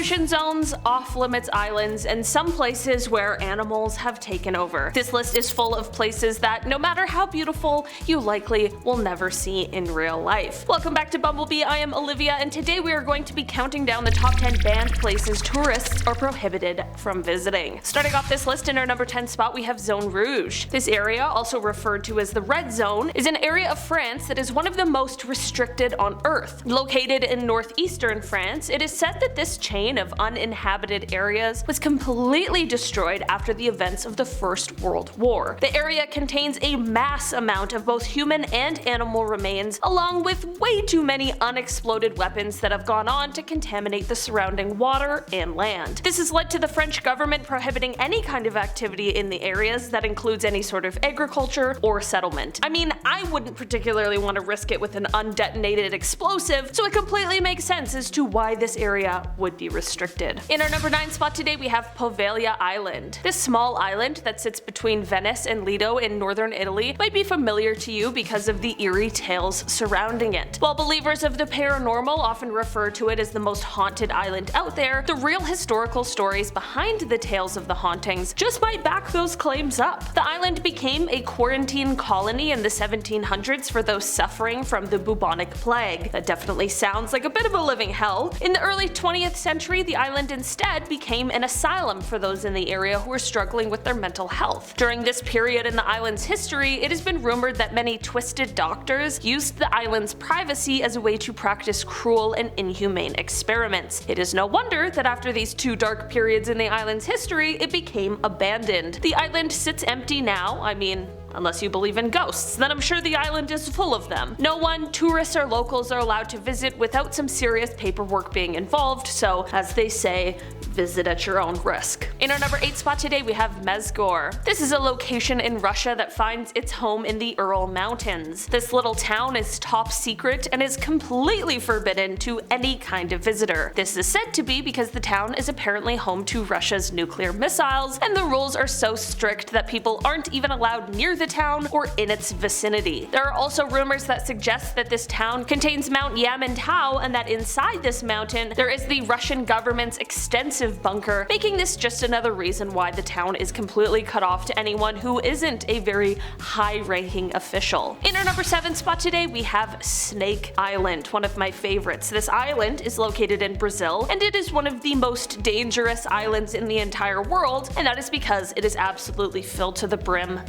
exclusion zones, off-limits islands, and some places where animals have taken over. This list is full of places that, no matter how beautiful, you likely will never see in real life. Welcome back to Bumblebee, I am Olivia, and today we are going to be counting down the top 10 banned places tourists are prohibited from visiting. Starting off this list in our number 10 spot, we have Zone Rouge. This area, also referred to as the Red Zone, is an area of France that is one of the most restricted on Earth. Located in northeastern France, it is said that this chain of uninhabited areas was completely destroyed after the events of the First World War. The area contains a mass amount of both human and animal remains, along with way too many unexploded weapons that have gone on to contaminate the surrounding water and land. This has led to the French government prohibiting any kind of activity in the areas that includes any sort of agriculture or settlement. I mean, I wouldn't particularly want to risk it with an undetonated explosive, so it completely makes sense as to why this area would be restricted. In our number 9 spot today, we have Poveglia Island. This small island that sits between Venice and Lido in northern Italy might be familiar to you because of the eerie tales surrounding it. While believers of the paranormal often refer to it as the most haunted island out there, the real historical stories behind the tales of the hauntings just might back those claims up. The island became a quarantine colony in the 1700s for those suffering from the bubonic plague. That definitely sounds like a bit of a living hell. In the early 20th century, the island instead became an asylum for those in the area who were struggling with their mental health. During this period in the island's history, it has been rumored that many twisted doctors used the island's privacy as a way to practice cruel and inhumane experiments. It is no wonder that after these two dark periods in the island's history, it became abandoned. The island sits empty now. I mean, unless you believe in ghosts, then I'm sure the island is full of them. No one, tourists or locals, are allowed to visit without some serious paperwork being involved, so as they say, visit at your own risk. In our number 8 spot today, we have Mezhogreye. This is a location in Russia that finds its home in the Ural Mountains. This little town is top secret and is completely forbidden to any kind of visitor. This is said to be because the town is apparently home to Russia's nuclear missiles, and the rules are so strict that people aren't even allowed near the town or in its vicinity. There are also rumors that suggest that this town contains Mount Yamantau and that inside this mountain there is the Russian government's extensive bunker, making this just another reason why the town is completely cut off to anyone who isn't a very high-ranking official. In our number 7 spot today, we have Snake Island, one of my favorites. This island is located in Brazil, and it is one of the most dangerous islands in the entire world, and that is because it is absolutely filled to the brim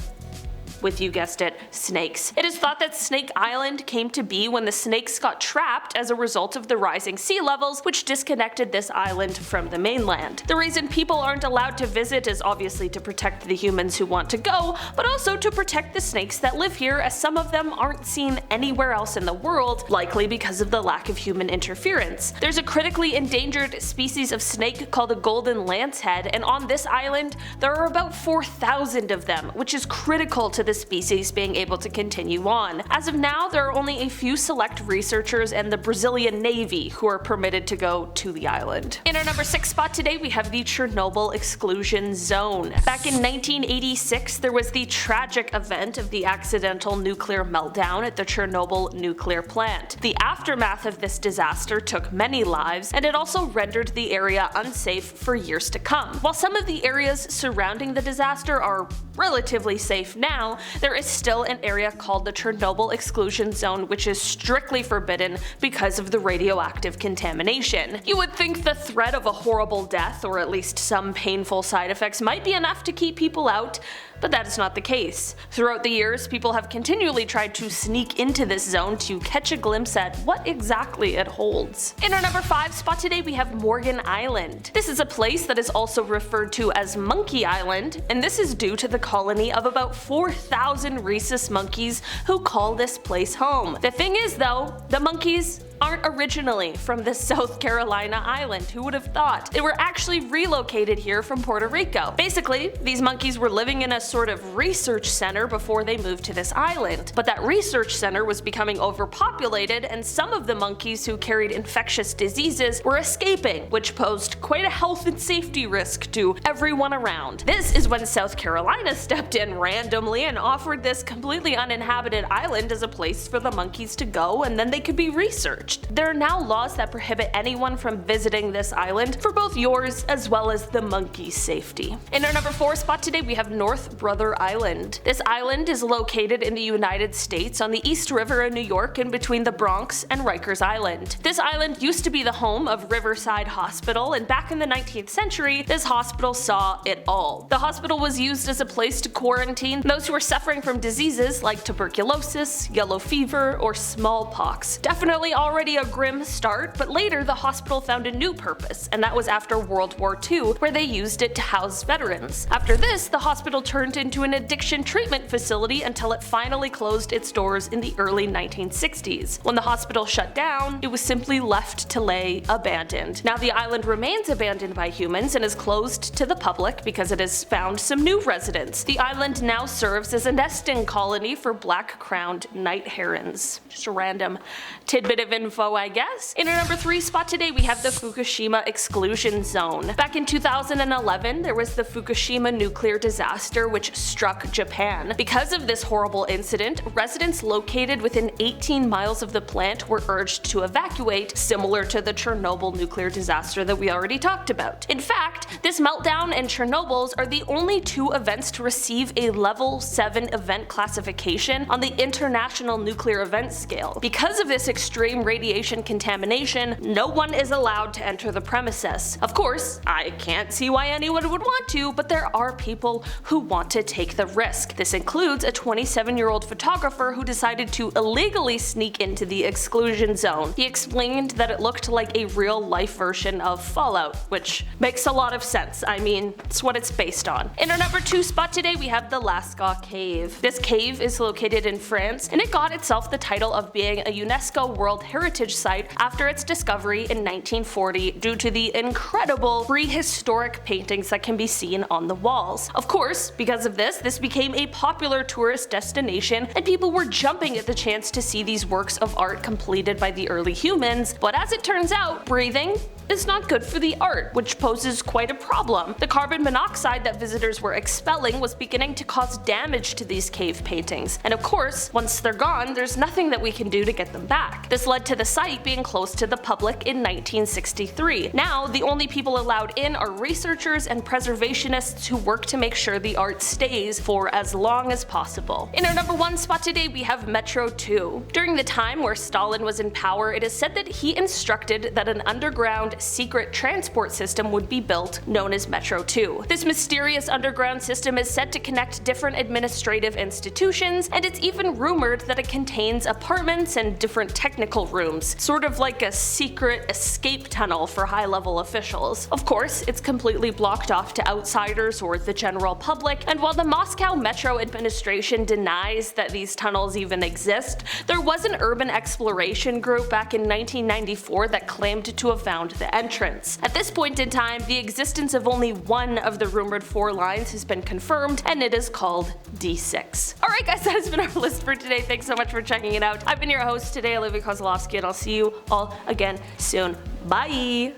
with, you guessed it, snakes. It is thought that Snake Island came to be when the snakes got trapped as a result of the rising sea levels, which disconnected this island from the mainland. The reason people aren't allowed to visit is obviously to protect the humans who want to go, but also to protect the snakes that live here, as some of them aren't seen anywhere else in the world, likely because of the lack of human interference. There's a critically endangered species of snake called a golden lancehead, and on this island there are about 4,000 of them, which is critical to the species being able to continue on. As of now, there are only a few select researchers and the Brazilian Navy who are permitted to go to the island. In our number 6 spot today, we have the Chernobyl exclusion zone. Back in 1986, there was the tragic event of the accidental nuclear meltdown at the Chernobyl nuclear plant. The aftermath of this disaster took many lives, and it also rendered the area unsafe for years to come. While some of the areas surrounding the disaster are relatively safe now, there is still an area called the Chernobyl exclusion zone, which is strictly forbidden because of the radioactive contamination. You would think the threat of a horrible death, or at least some painful side effects, might be enough to keep people out, but that is not the case. Throughout the years, people have continually tried to sneak into this zone to catch a glimpse at what exactly it holds. In our number 5 spot today, we have Morgan Island. This is a place that is also referred to as Monkey Island, and this is due to the colony of about 4,000 rhesus monkeys who call this place home. The thing is though, the monkeys aren't originally from the South Carolina island. Who would have thought? They were actually relocated here from Puerto Rico. Basically, these monkeys were living in a sort of research center before they moved to this island. But that research center was becoming overpopulated, and some of the monkeys who carried infectious diseases were escaping, which posed quite a health and safety risk to everyone around. This is when South Carolina stepped in randomly and offered this completely uninhabited island as a place for the monkeys to go, and then they could be researched. searched. There are now laws that prohibit anyone from visiting this island for both yours as well as the monkey's safety. In our number 4 spot today, we have North Brother Island. This island is located in the United States on the East River in New York in between the Bronx and Rikers Island. This island used to be the home of Riverside Hospital, and back in the 19th century, this hospital saw it all. The hospital was used as a place to quarantine those who were suffering from diseases like tuberculosis, yellow fever, or smallpox. Definitely already a grim start, but later the hospital found a new purpose, and that was after World War II, where they used it to house veterans. After this, the hospital turned into an addiction treatment facility until it finally closed its doors in the early 1960s. When the hospital shut down, it was simply left to lay abandoned. Now the island remains abandoned by humans and is closed to the public because it has found some new residents. The island now serves as a nesting colony for black-crowned night herons. Just a random tidbit of info, I guess. In our number 3 spot today, we have the Fukushima exclusion zone. Back in 2011, there was the Fukushima nuclear disaster which struck Japan. Because of this horrible incident, residents located within 18 miles of the plant were urged to evacuate, similar to the Chernobyl nuclear disaster that we already talked about. In fact, this meltdown and Chernobyl's are the only 2 events to receive a level 7 event classification on the International Nuclear Event Scale. Because of this extreme radiation contamination, no one is allowed to enter the premises. Of course, I can't see why anyone would want to, but there are people who want to take the risk. This includes a 27-year-old photographer who decided to illegally sneak into the exclusion zone. He explained that it looked like a real-life version of Fallout, which makes a lot of sense. I mean, it's what it's based on. In our number 2 spot today, we have the Lascaux Cave. This cave is located in France, and it got itself the title of being a UNESCO World Heritage Site after its discovery in 1940 due to the incredible prehistoric paintings that can be seen on the walls. Of course, because of this became a popular tourist destination, and people were jumping at the chance to see these works of art completed by the early humans, but as it turns out, breathing is not good for the art, which poses quite a problem. The carbon monoxide that visitors were expelling was beginning to cause damage to these cave paintings, and of course, once they're gone, there's nothing that we can do to get them back. This led to the site being closed to the public in 1963. Now, the only people allowed in are researchers and preservationists who work to make sure the art stays for as long as possible. In our number 1 spot today, we have Metro 2. During the time where Stalin was in power, it is said that he instructed that an underground secret transport system would be built known as Metro 2. This mysterious underground system is said to connect different administrative institutions, and it's even rumored that it contains apartments and different technical rooms, sort of like a secret escape tunnel for high-level officials. Of course, it's completely blocked off to outsiders or the general public, and while the Moscow Metro administration denies that these tunnels even exist, there was an urban exploration group back in 1994 that claimed to have found the entrance. At this point in time, the existence of only one of the rumored 4 lines has been confirmed, and it is called D6. Alright guys, that has been our list for today. Thanks so much for checking it out. I've been your host today, Olivia Kozlowski, and I'll see you all again soon. Bye!